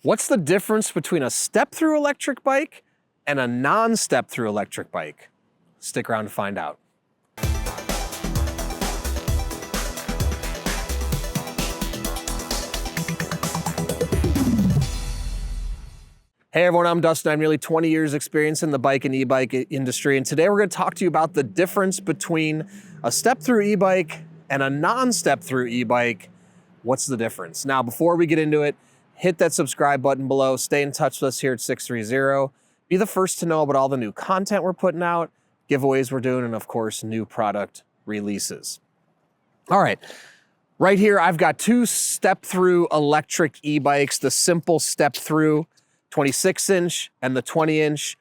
What's the difference between a step-through electric bike and a non-step-through electric bike? Stick around to find out. Hey everyone, I'm Dustin. I have nearly 20 years experience in the bike and e-bike industry, and today we're going to talk to you about the difference between a step-through e-bike and a non-step-through e-bike. What's the difference? Now, before we get into it, hit that subscribe button below. Stay in touch with us here at 630. Be the first to know about all the new content we're putting out, giveaways we're doing, and of course, new product releases. All right, right here, I've got two step-through electric e-bikes, the simple step-through 26-inch and the 20-inch.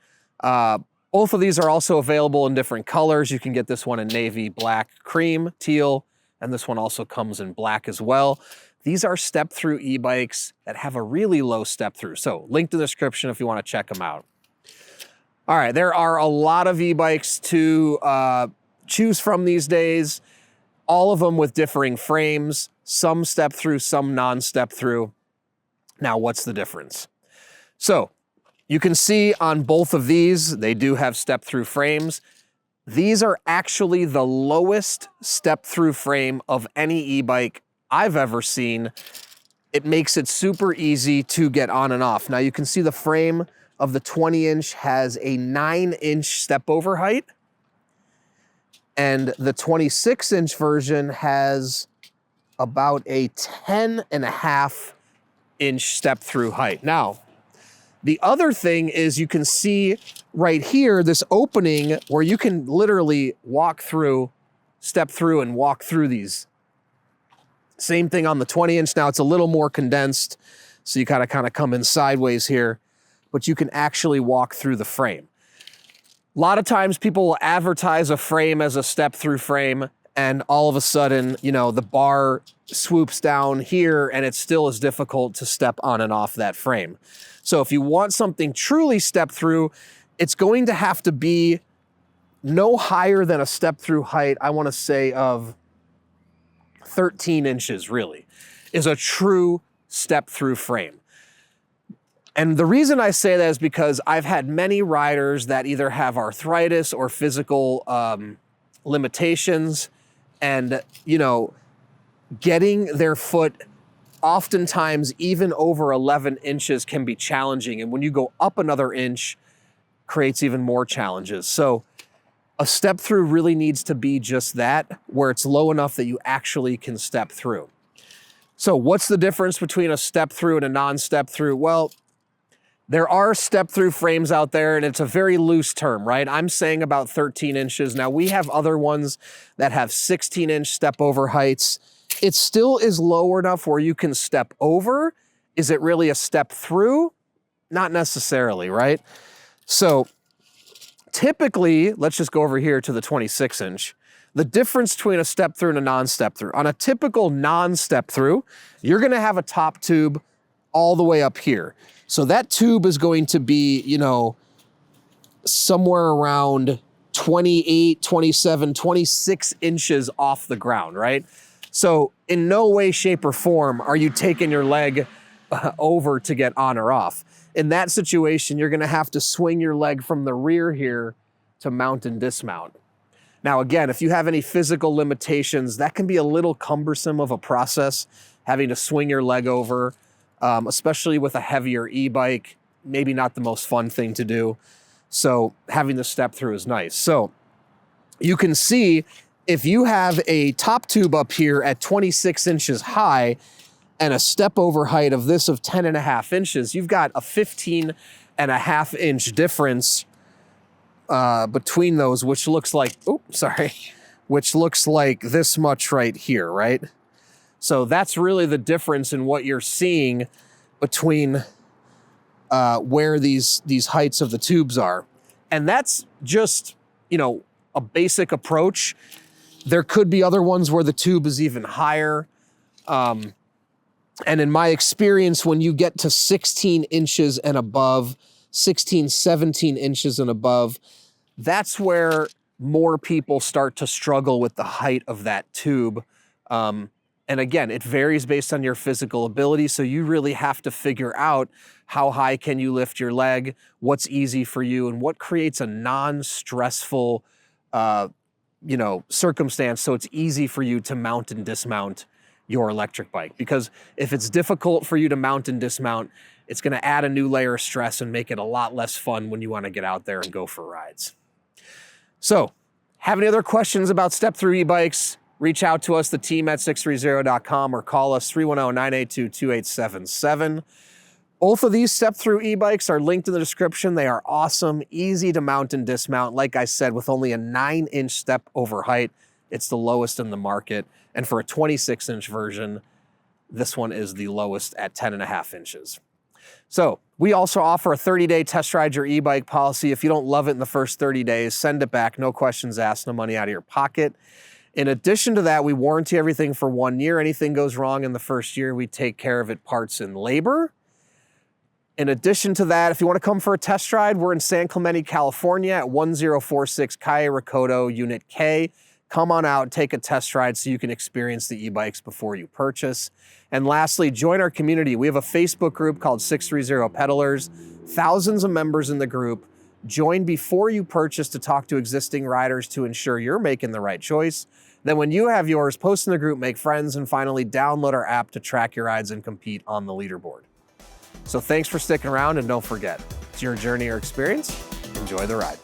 Both of these are also available in different colors. You can get this one in navy, black, cream, teal, and this one also comes in black as well. These are step-through e-bikes that have a really low step-through. So link in the description if you want to check them out. All right, there are a lot of e-bikes to choose from these days, all of them with differing frames, some step-through, some non-step-through. Now, what's the difference? So you can see on both of these, they do have step-through frames. These are actually the lowest step-through frame of any e-bike I've ever seen. It makes it super easy to get on and off. Now you can see the frame of the 20-inch has a 9-inch step-over height, and the 26-inch version has about a 10.5-inch step-through height. Now, the other thing is you can see right here, this opening where you can literally walk through, step through and walk through these. Same thing on the 20-inch. Now it's a little more condensed, so you gotta kind of come in sideways here, but you can actually walk through the frame. A lot of times people will advertise a frame as a step-through frame, and all of a sudden, you know, the bar swoops down here and it still is difficult to step on and off that frame. So if you want something truly step-through, it's going to have to be no higher than a step-through height, I want to say, of 13 inches, really, is a true step-through frame. And the reason I say that is because I've had many riders that either have arthritis or physical limitations, and, you know, getting their foot oftentimes even over 11 inches can be challenging. And when you go up another inch, creates even more challenges. So a step through really needs to be just that, where it's low enough that you actually can step through. So what's the difference between a step through and a non-step through? Well, there are step through frames out there, and it's a very loose term, right? I'm saying about 13 inches. Now we have other ones that have 16-inch step over heights. It still is low enough where you can step over. Is it really a step through? Not necessarily, right? So typically, let's just go over here to the 26-inch. The difference between a step through and a non-step through. On a typical non-step through, you're gonna have a top tube all the way up here. So that tube is going to be, you know, somewhere around 28, 27, 26 inches off the ground, right? So in no way, shape, or form are you taking your leg over to get on or off. In that situation, you're gonna have to swing your leg from the rear here to mount and dismount. Now again, if you have any physical limitations, that can be a little cumbersome of a process, having to swing your leg over, especially with a heavier e-bike, maybe not the most fun thing to do. So having the step through is nice. So you can see if you have a top tube up here at 26 inches high and a step over height of this of 10.5 inches, you've got a 15.5 inch difference between those, which looks like, which looks like this much right here, right? So that's really the difference in what you're seeing between where these heights of the tubes are. And that's just, you know, a basic approach. There could be other ones where the tube is even higher. And in my experience, when you get to 16 inches and above, 16, 17 inches and above, that's where more people start to struggle with the height of that tube. And again, it varies based on your physical ability, so you really have to figure out how high can you lift your leg, what's easy for you, and what creates a non-stressful circumstance so it's easy for you to mount and dismount your electric bike. Because if it's difficult for you to mount and dismount, it's gonna add a new layer of stress and make it a lot less fun when you wanna get out there and go for rides. So, have any other questions about Step Thru e-bikes? Reach out to us, the team at sixthreezero.com, or call us 310-982-2877. Both of these Step Thru e-bikes are linked in the description. They are awesome, easy to mount and dismount. Like I said, with only a 9-inch step over height, it's the lowest in the market. And for a 26-inch version, this one is the lowest at 10.5 inches. So we also offer a 30-day test ride your e-bike policy. If you don't love it in the first 30 days, send it back, no questions asked, no money out of your pocket. In addition to that, we warranty everything for 1 year. Anything goes wrong in the first year, we take care of it, parts and labor. In addition to that, if you want to come for a test ride, we're in San Clemente, California at 1046 Calle Recodo, Unit K. Come on out, take a test ride so you can experience the e-bikes before you purchase. And lastly, join our community. We have a Facebook group called 630 Pedalers, thousands of members in the group. Join before you purchase to talk to existing riders to ensure you're making the right choice. Then when you have yours, post in the group, make friends, and finally download our app to track your rides and compete on the leaderboard. So thanks for sticking around, and don't forget, it's your journey or experience. Enjoy the ride.